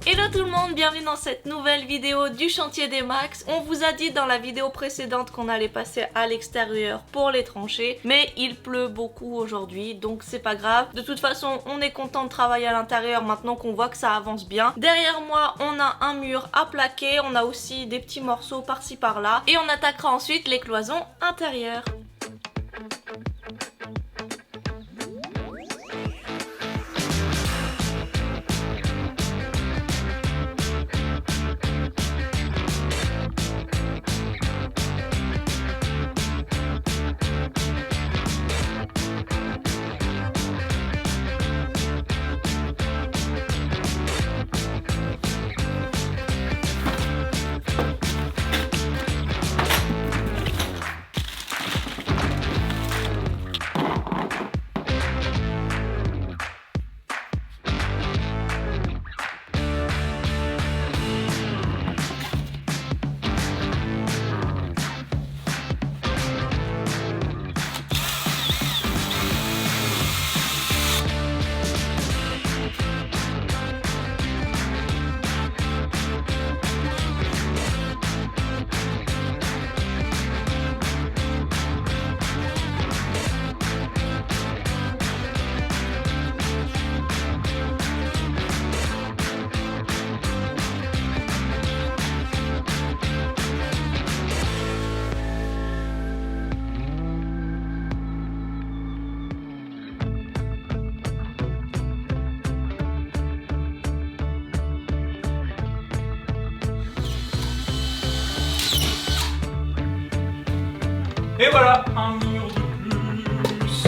Hello tout le monde, bienvenue dans cette nouvelle vidéo du chantier des Max. On vous a dit dans la vidéo précédente qu'on allait passer à l'extérieur pour les tranchées, mais il pleut beaucoup aujourd'hui, donc c'est pas grave. De toute façon, on est content de travailler à l'intérieur maintenant qu'on voit que ça avance bien. Derrière moi, on a un mur à plaquer, on a aussi des petits morceaux par-ci par-là, et on attaquera ensuite les cloisons intérieures. Et voilà, un mur de plus.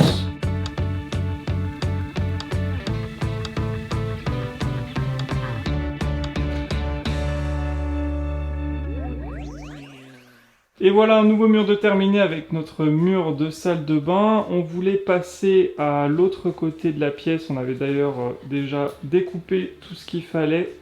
Et voilà un nouveau mur de terminé avec notre mur de salle de bain. On voulait passer à l'autre côté de la pièce. On avait d'ailleurs déjà découpé tout ce qu'il fallait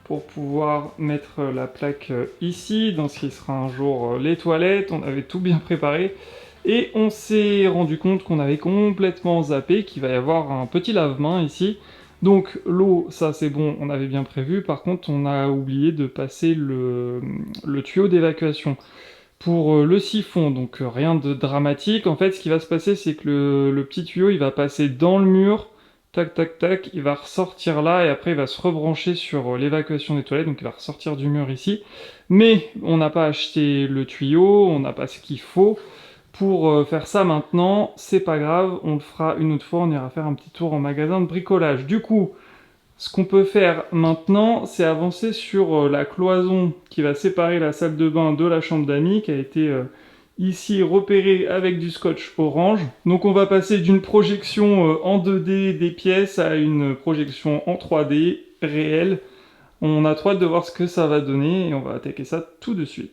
pour pouvoir mettre la plaque ici, dans ce qui sera un jour les toilettes. On avait tout bien préparé et on s'est rendu compte qu'on avait complètement zappé qu'il va y avoir un petit lave-main ici. Donc l'eau, ça c'est bon, on avait bien prévu. Par contre, on a oublié de passer le tuyau d'évacuation pour le siphon, donc rien de dramatique. En fait, ce qui va se passer, c'est que le petit tuyau, il va passer dans le mur. Tac, tac, tac, il va ressortir là et après il va se rebrancher sur l'évacuation des toilettes, donc il va ressortir du mur ici. Mais on n'a pas acheté le tuyau, on n'a pas ce qu'il faut pour faire ça maintenant. C'est pas grave, on le fera une autre fois, on ira faire un petit tour en magasin de bricolage. Du coup, ce qu'on peut faire maintenant, c'est avancer sur la cloison qui va séparer la salle de bain de la chambre d'amis, qui a été ici repéré avec du scotch orange. Donc on va passer d'une projection en 2D des pièces à une projection en 3D réelle. On a trop hâte de voir ce que ça va donner et on va attaquer ça tout de suite.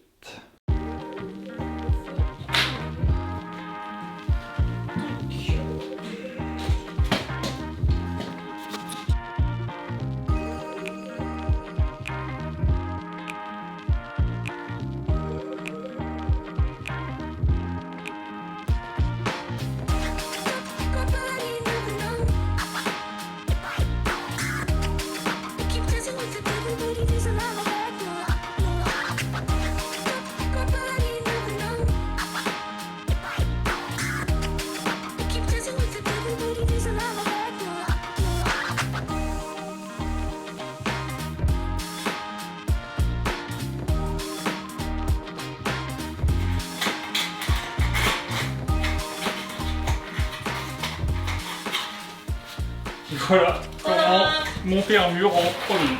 Et voilà comment monter un mur en 3 minutes.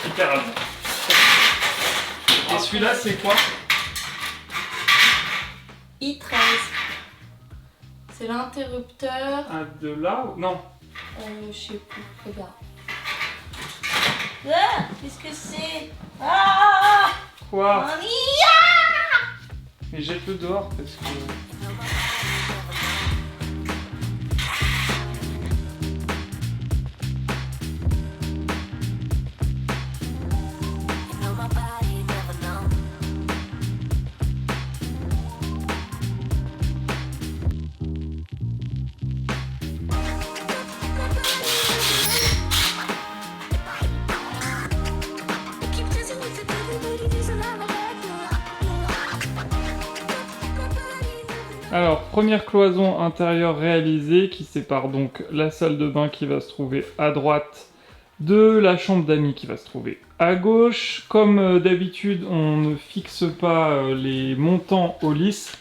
Littéralement. Et celui-là, c'est quoi? I13. C'est l'interrupteur. Ah, de là ou... Non. Je sais plus, regarde. Ah, qu'est-ce que c'est? Ah! Quoi? Ah! Mais jette-le dehors parce que... Alors, première cloison intérieure réalisée qui sépare donc la salle de bain qui va se trouver à droite de la chambre d'amis qui va se trouver à gauche. Comme d'habitude, on ne fixe pas les montants au lisse.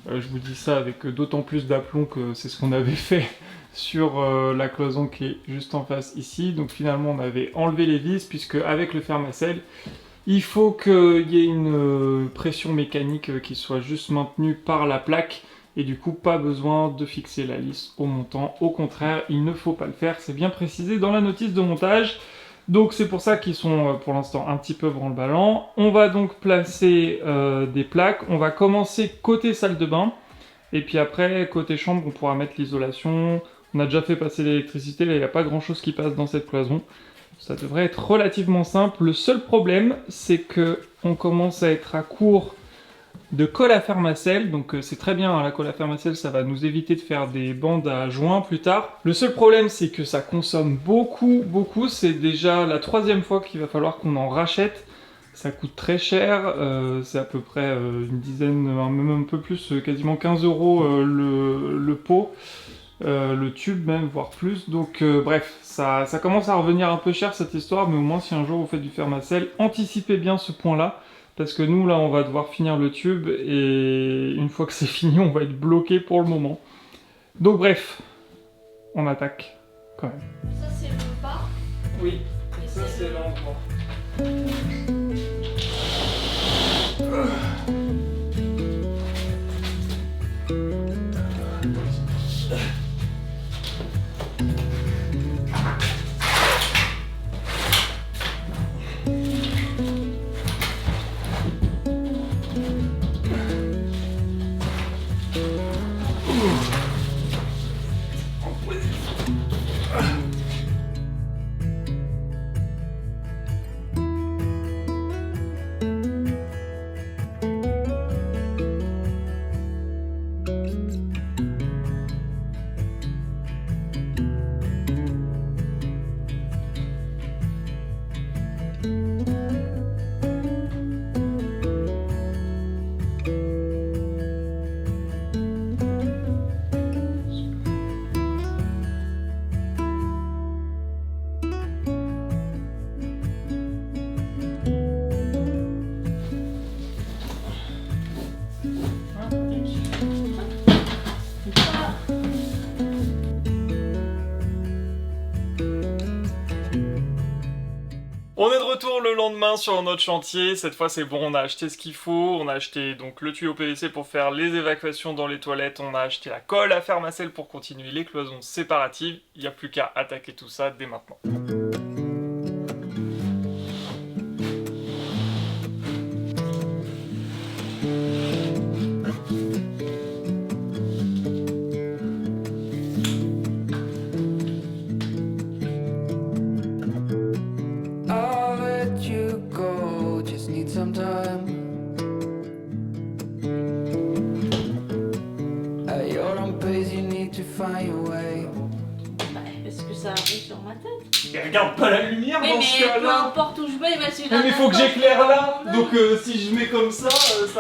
Je vous dis ça avec d'autant plus d'aplomb que c'est ce qu'on avait fait sur la cloison qui est juste en face ici. Donc finalement, on avait enlevé les vis puisque avec le fermacelle, il faut qu'il y ait une pression mécanique qui soit juste maintenue par la plaque. Et du coup, pas besoin de fixer la lisse au montant. Au contraire, il ne faut pas le faire. C'est bien précisé dans la notice de montage. Donc c'est pour ça qu'ils sont pour l'instant un petit peu branle-ballants. On va donc placer des plaques. On va commencer côté salle de bain. Et puis après, côté chambre, on pourra mettre l'isolation. On a déjà fait passer l'électricité. Là, il n'y a pas grand-chose qui passe dans cette cloison. Ça devrait être relativement simple. Le seul problème, c'est que on commence à être à court de colle à fermacelle, donc c'est très bien, hein, la colle à fermacelle, ça va nous éviter de faire des bandes à joint plus tard. Le seul problème, c'est que ça consomme beaucoup, c'est déjà la 3e fois qu'il va falloir qu'on en rachète. Ça coûte très cher, c'est à peu près une dizaine, même un peu plus, quasiment 15 € le pot, le tube même, voire plus. Donc bref, ça commence à revenir un peu cher cette histoire, mais au moins si un jour vous faites du fermacelle, anticipez bien ce point-là. Parce que nous, là, on va devoir finir le tube, et une fois que c'est fini, on va être bloqué pour le moment. Donc bref, on attaque, quand même. Ça, c'est le bas. Oui, ça c'est l'endroit. On est de retour le lendemain sur notre chantier. Cette fois c'est bon, on a acheté ce qu'il faut. On a acheté donc le tuyau PVC pour faire les évacuations dans les toilettes. On a acheté la colle à fermacelle pour continuer les cloisons séparatives. Il n'y a plus qu'à attaquer tout ça dès maintenant. Some time at your own pace, you need to find your way. Bah, est-ce que ça arrive sur ma tête? Mais regarde pas la lumière dans ce cas-là. Mais peu importe où je vais, il va suivre la mais il faut que j'éclaire là. Donc si je mets comme ça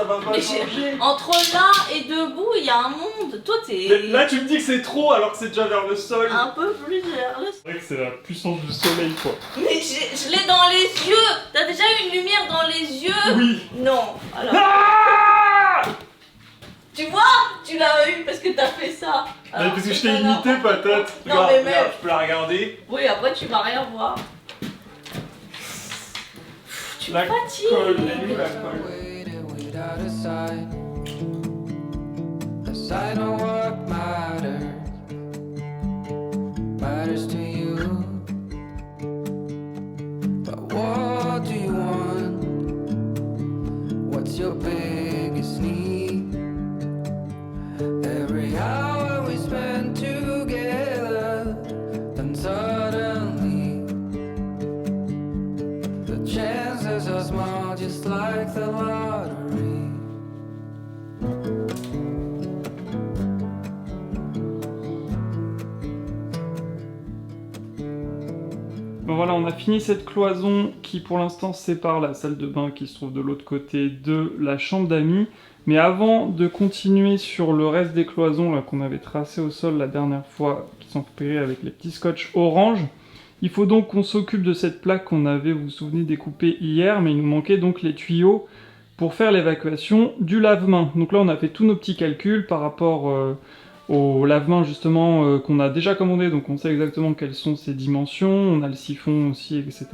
va pas changer. Entre là et debout, il y a un monde. Toi, t'es... Là tu me dis que c'est trop alors que c'est déjà vers le sol. un peu plus vers le sol. C'est vrai que c'est la puissance du soleil quoi. Mais je l'ai dans les yeux. T'as déjà une lumière dans les yeux? Oui. Non. Alors... Ah Tu vois? Tu l'as eu parce que t'as fait ça. Alors, parce que je c'est t'ai pas imité n'importe quoi. peut-être. Non mais même. Je peux la regarder. Oui, après tu vas rien voir. Tu me La fatigues. colle, elle est où, la colle? Waiting without a sign. A sign of what matters. Matters to you. But what do you want? What's your biggest need? Every hour we spend together, then suddenly the chances are small, just like the lottery. Bon voilà, on a fini cette cloison qui pour l'instant sépare la salle de bain qui se trouve de l'autre côté de la chambre d'amis. Mais avant de continuer sur le reste des cloisons là qu'on avait tracé au sol la dernière fois, qui sont repérées avec les petits scotch orange, il faut donc qu'on s'occupe de cette plaque qu'on avait, vous vous souvenez, découpée hier, mais il nous manquait donc les tuyaux pour faire l'évacuation du lave-main. Donc là on a fait tous nos petits calculs par rapport au lave-main justement qu'on a déjà commandé, donc on sait exactement quelles sont ses dimensions, on a le siphon aussi, etc.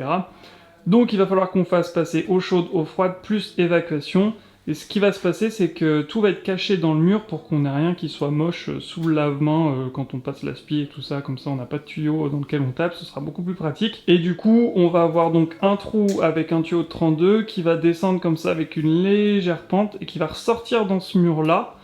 Donc il va falloir qu'on fasse passer eau chaude, eau froide, plus évacuation. Et ce qui va se passer, c'est que tout va être caché dans le mur pour qu'on n'ait rien qui soit moche sous le lave-main quand on passe l'aspi et tout ça, comme ça on n'a pas de tuyau dans lequel on tape, ce sera beaucoup plus pratique. Et du coup, on va avoir donc un trou avec un tuyau de 32 qui va descendre comme ça avec une légère pente et qui va ressortir dans ce mur-là.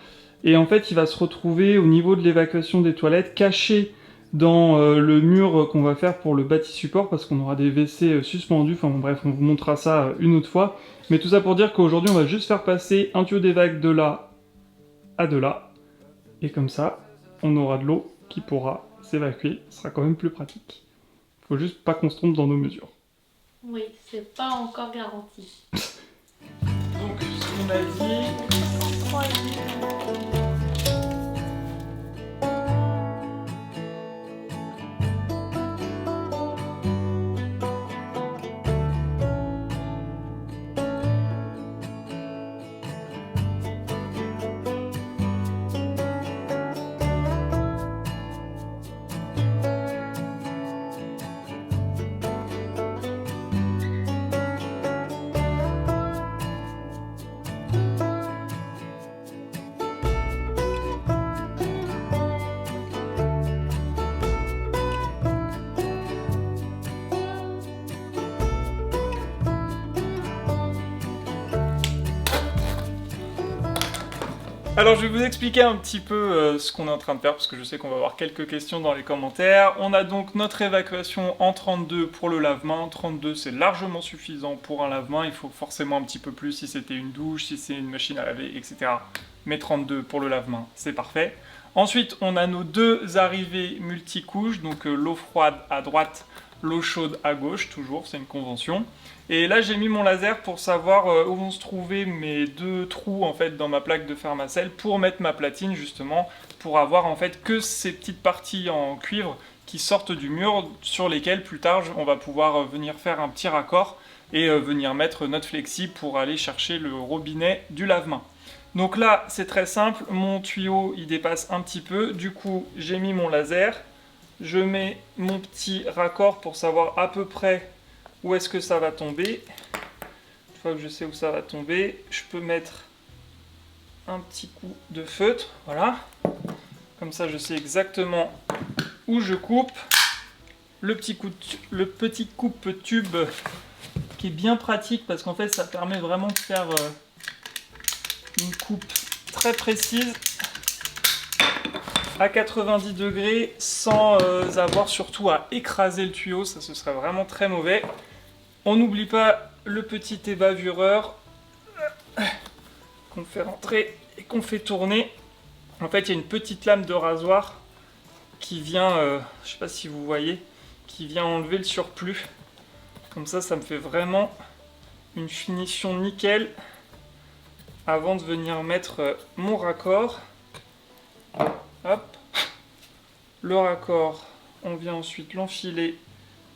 Et en fait, il va se retrouver au niveau de l'évacuation des toilettes, caché dans le mur qu'on va faire pour le bâti support, parce qu'on aura des WC suspendus, enfin bon, bref, on vous montrera ça une autre fois. Mais tout ça pour dire qu'aujourd'hui, on va juste faire passer un tuyau d'évac de là à de là. Et comme ça, on aura de l'eau qui pourra s'évacuer. Ce sera quand même plus pratique. Faut juste pas qu'on se trompe dans nos mesures. Oui, c'est pas encore garanti. Donc, ce qu'on a dit... Alors je vais vous expliquer un petit peu ce qu'on est en train de faire, parce que je sais qu'on va avoir quelques questions dans les commentaires. On a donc notre évacuation en 32 pour le lave-main. 32 c'est largement suffisant pour un lave-main, il faut forcément un petit peu plus si c'était une douche, si c'est une machine à laver, etc. Mais 32 pour le lave-main, c'est parfait. Ensuite on a nos deux arrivées multicouches, donc l'eau froide à droite, l'eau chaude à gauche, toujours, c'est une convention. Et là j'ai mis mon laser pour savoir où vont se trouver mes deux trous en fait dans ma plaque de Fermacell pour mettre ma platine justement, pour avoir en fait que ces petites parties en cuivre qui sortent du mur sur lesquelles plus tard on va pouvoir venir faire un petit raccord et venir mettre notre flexi pour aller chercher le robinet du lave-main. Donc là c'est très simple, mon tuyau il dépasse un petit peu, du coup j'ai mis mon laser, je mets mon petit raccord pour savoir à peu près où est-ce que ça va tomber. Une fois que je sais où ça va tomber, je peux mettre un petit coup de feutre, voilà. Comme ça je sais exactement où je coupe. Le petit coupe-tube qui est bien pratique parce qu'en fait ça permet vraiment de faire une coupe très précise à 90 degrés sans avoir surtout à écraser le tuyau, ça ce serait vraiment très mauvais. On n'oublie pas le petit ébavureur qu'on fait rentrer et qu'on fait tourner. En fait il y a une petite lame de rasoir qui vient, je sais pas si vous voyez, qui vient enlever le surplus. Comme ça me fait vraiment une finition nickel avant de venir mettre mon raccord. Hop, le raccord, on vient ensuite l'enfiler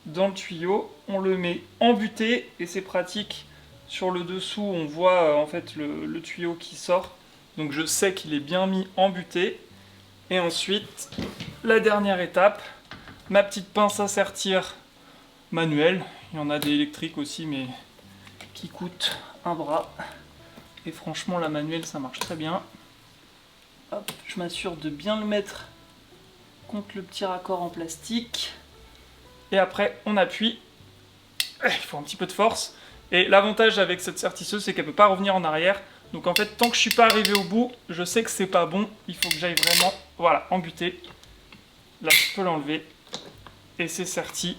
dans le tuyau, on le met embuté et c'est pratique. Sur le dessous, on voit en fait le tuyau qui sort, donc je sais qu'il est bien mis embuté. Et ensuite, la dernière étape, ma petite pince à sertir manuelle. Il y en a des électriques aussi, mais qui coûtent un bras. Et franchement, la manuelle, ça marche très bien. Hop, je m'assure de bien le mettre contre le petit raccord en plastique. Et après, on appuie. Il faut un petit peu de force. Et l'avantage avec cette sertisseuse, c'est qu'elle ne peut pas revenir en arrière. Donc en fait, tant que je ne suis pas arrivé au bout, je sais que c'est pas bon. Il faut que j'aille vraiment, voilà, embuter. Là, je peux l'enlever. Et c'est serti.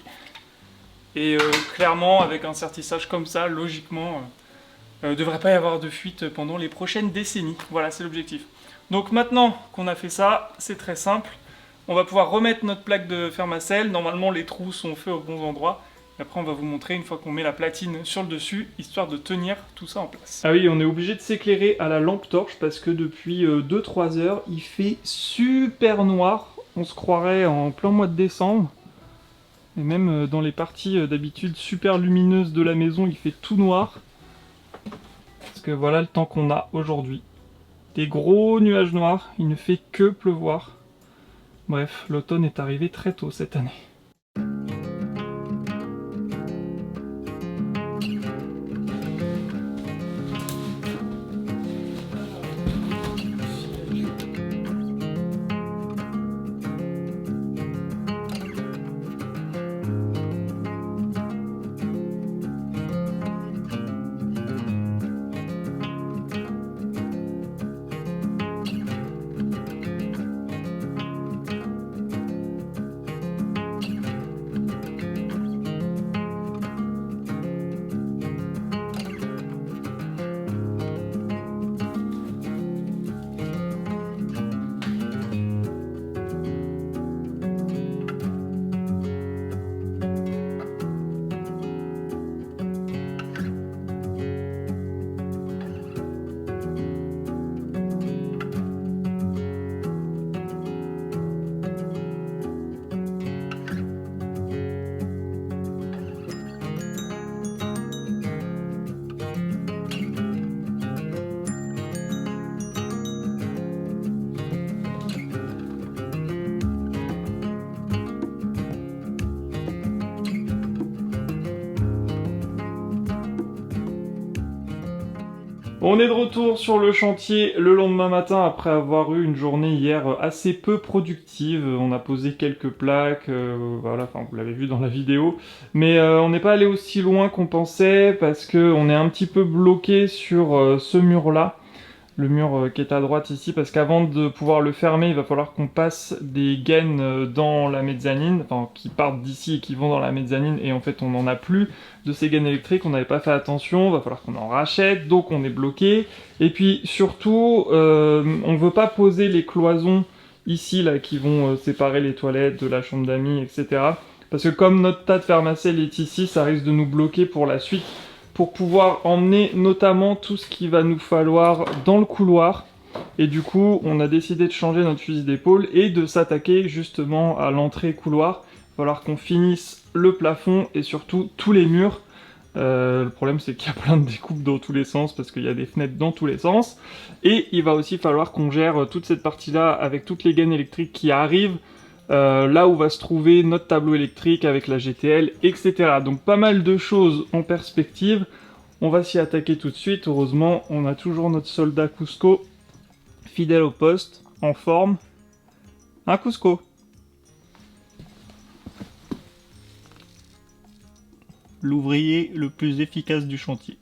Et clairement, avec un sertissage comme ça, logiquement, il ne devrait pas y avoir de fuite pendant les prochaines décennies. Voilà, c'est l'objectif. Donc maintenant qu'on a fait ça, c'est très simple. On va pouvoir remettre notre plaque de Fermacell. Normalement, les trous sont faits aux bons endroits. Et après on va vous montrer une fois qu'on met la platine sur le dessus, histoire de tenir tout ça en place. Ah oui, on est obligé de s'éclairer à la lampe torche parce que depuis 2-3 heures, il fait super noir. On se croirait en plein mois de décembre. Et même dans les parties d'habitude super lumineuses de la maison, il fait tout noir. Parce que voilà le temps qu'on a aujourd'hui. Des gros nuages noirs, il ne fait que pleuvoir. Bref, l'automne est arrivé très tôt cette année. On est de retour sur le chantier le lendemain matin après avoir eu une journée hier assez peu productive. On a posé quelques plaques, voilà, enfin vous l'avez vu dans la vidéo. Mais on n'est pas allé aussi loin qu'on pensait parce qu'on est un petit peu bloqué sur ce mur-là. Le mur qui est à droite ici, parce qu'avant de pouvoir le fermer, il va falloir qu'on passe des gaines dans la mezzanine, enfin qui partent d'ici et qui vont dans la mezzanine, et en fait on n'en a plus de ces gaines électriques, on n'avait pas fait attention, il va falloir qu'on en rachète, donc on est bloqué. Et puis surtout, on veut pas poser les cloisons ici là qui vont séparer les toilettes de la chambre d'amis, etc. Parce que comme notre tas de fermacelle est ici, ça risque de nous bloquer pour la suite, pour pouvoir emmener notamment tout ce qu'il va nous falloir dans le couloir. Et du coup, on a décidé de changer notre fusil d'épaule et de s'attaquer justement à l'entrée couloir. Il va falloir qu'on finisse le plafond et surtout tous les murs. Le problème, c'est qu'il y a plein de découpes dans tous les sens parce qu'il y a des fenêtres dans tous les sens. Et il va aussi falloir qu'on gère toute cette partie-là avec toutes les gaines électriques qui arrivent. Là où va se trouver notre tableau électrique avec la GTL, etc. Donc pas mal de choses en perspective. On va s'y attaquer tout de suite. Heureusement, on a toujours notre soldat Cusco, fidèle au poste, en forme. Hein, Cusco? L'ouvrier le plus efficace du chantier.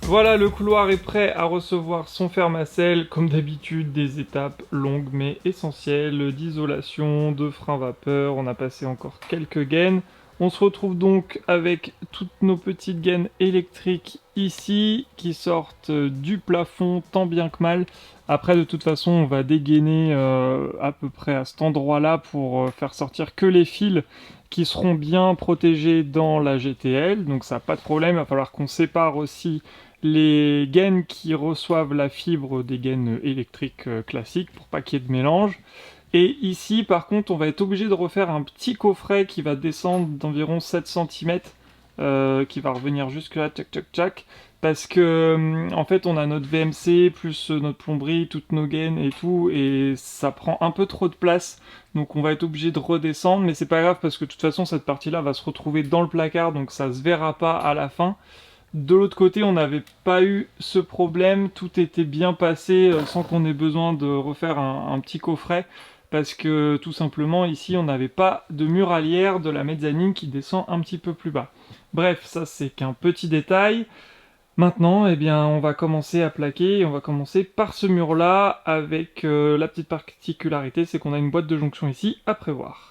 Voilà, le couloir est prêt à recevoir son fermacelle. Comme d'habitude, des étapes longues mais essentielles d'isolation, de frein vapeur. On a passé encore quelques gaines. On se retrouve donc avec toutes nos petites gaines électriques ici qui sortent du plafond tant bien que mal. Après, de toute façon, on va dégainer à peu près à cet endroit-là pour faire sortir que les fils qui seront bien protégés dans la GTL. Donc ça, pas de problème. Il va falloir qu'on sépare aussi les gaines qui reçoivent la fibre des gaines électriques classiques pour pas qu'il y ait de mélange. Et ici, par contre, on va être obligé de refaire un petit coffret qui va descendre d'environ 7 cm, qui va revenir jusque là, tchac tchac tchac, parce que en fait, on a notre VMC, plus notre plomberie, toutes nos gaines et tout, et ça prend un peu trop de place, donc on va être obligé de redescendre, mais c'est pas grave, parce que de toute façon, cette partie-là va se retrouver dans le placard, donc ça se verra pas à la fin. De l'autre côté, on n'avait pas eu ce problème, tout était bien passé sans qu'on ait besoin de refaire un petit coffret, parce que tout simplement ici on n'avait pas de muralière de la mezzanine qui descend un petit peu plus bas. Bref, ça c'est qu'un petit détail. Maintenant, eh bien, on va commencer à plaquer, et on va commencer par ce mur-là, avec la petite particularité, c'est qu'on a une boîte de jonction ici à prévoir.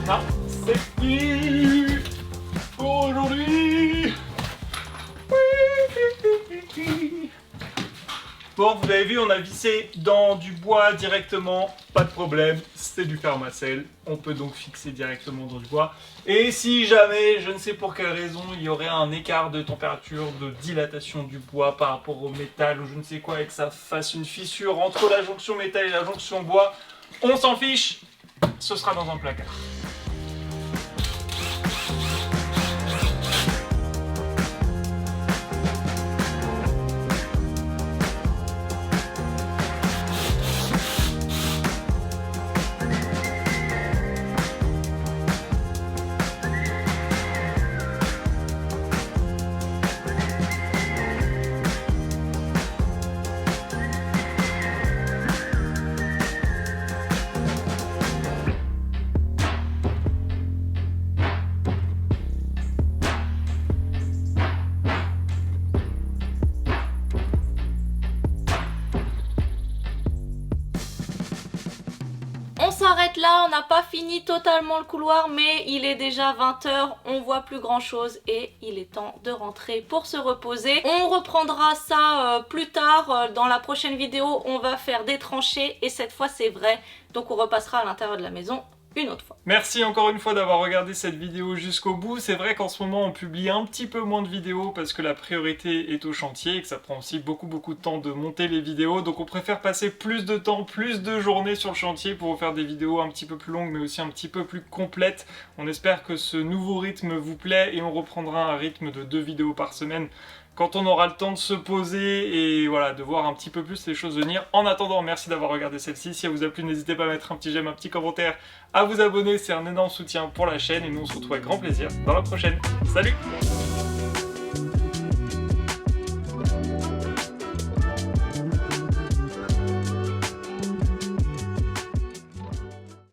Ah, c'est fini pour aujourd'hui. Bon, vous avez vu, on a vissé dans du bois directement, pas de problème, c'est du fermacelle, on peut donc fixer directement dans du bois. Et si jamais, je ne sais pour quelle raison, il y aurait un écart de température, de dilatation du bois par rapport au métal ou je ne sais quoi, et que ça fasse une fissure entre la jonction métal et la jonction bois, on s'en fiche, ce sera dans un placard. On s'arrête là, on n'a pas fini totalement le couloir, mais il est déjà 20 h, on voit plus grand chose et il est temps de rentrer pour se reposer. On reprendra ça plus tard, dans la prochaine vidéo on va faire des tranchées et cette fois c'est vrai, donc on repassera à l'intérieur de la maison une autre fois. Merci encore une fois d'avoir regardé cette vidéo jusqu'au bout. C'est vrai qu'en ce moment on publie un petit peu moins de vidéos parce que la priorité est au chantier et que ça prend aussi beaucoup de temps de monter les vidéos, donc on préfère passer plus de temps, plus de journées sur le chantier pour vous faire des vidéos un petit peu plus longues mais aussi un petit peu plus complètes. On espère que ce nouveau rythme vous plaît et on reprendra un rythme de 2 vidéos par semaine quand on aura le temps de se poser et voilà, de voir un petit peu plus les choses venir. En attendant, merci d'avoir regardé celle-ci. Si elle vous a plu, n'hésitez pas à mettre un petit j'aime, un petit commentaire, à vous abonner, c'est un énorme soutien pour la chaîne et nous on se retrouve avec grand plaisir dans la prochaine. Salut!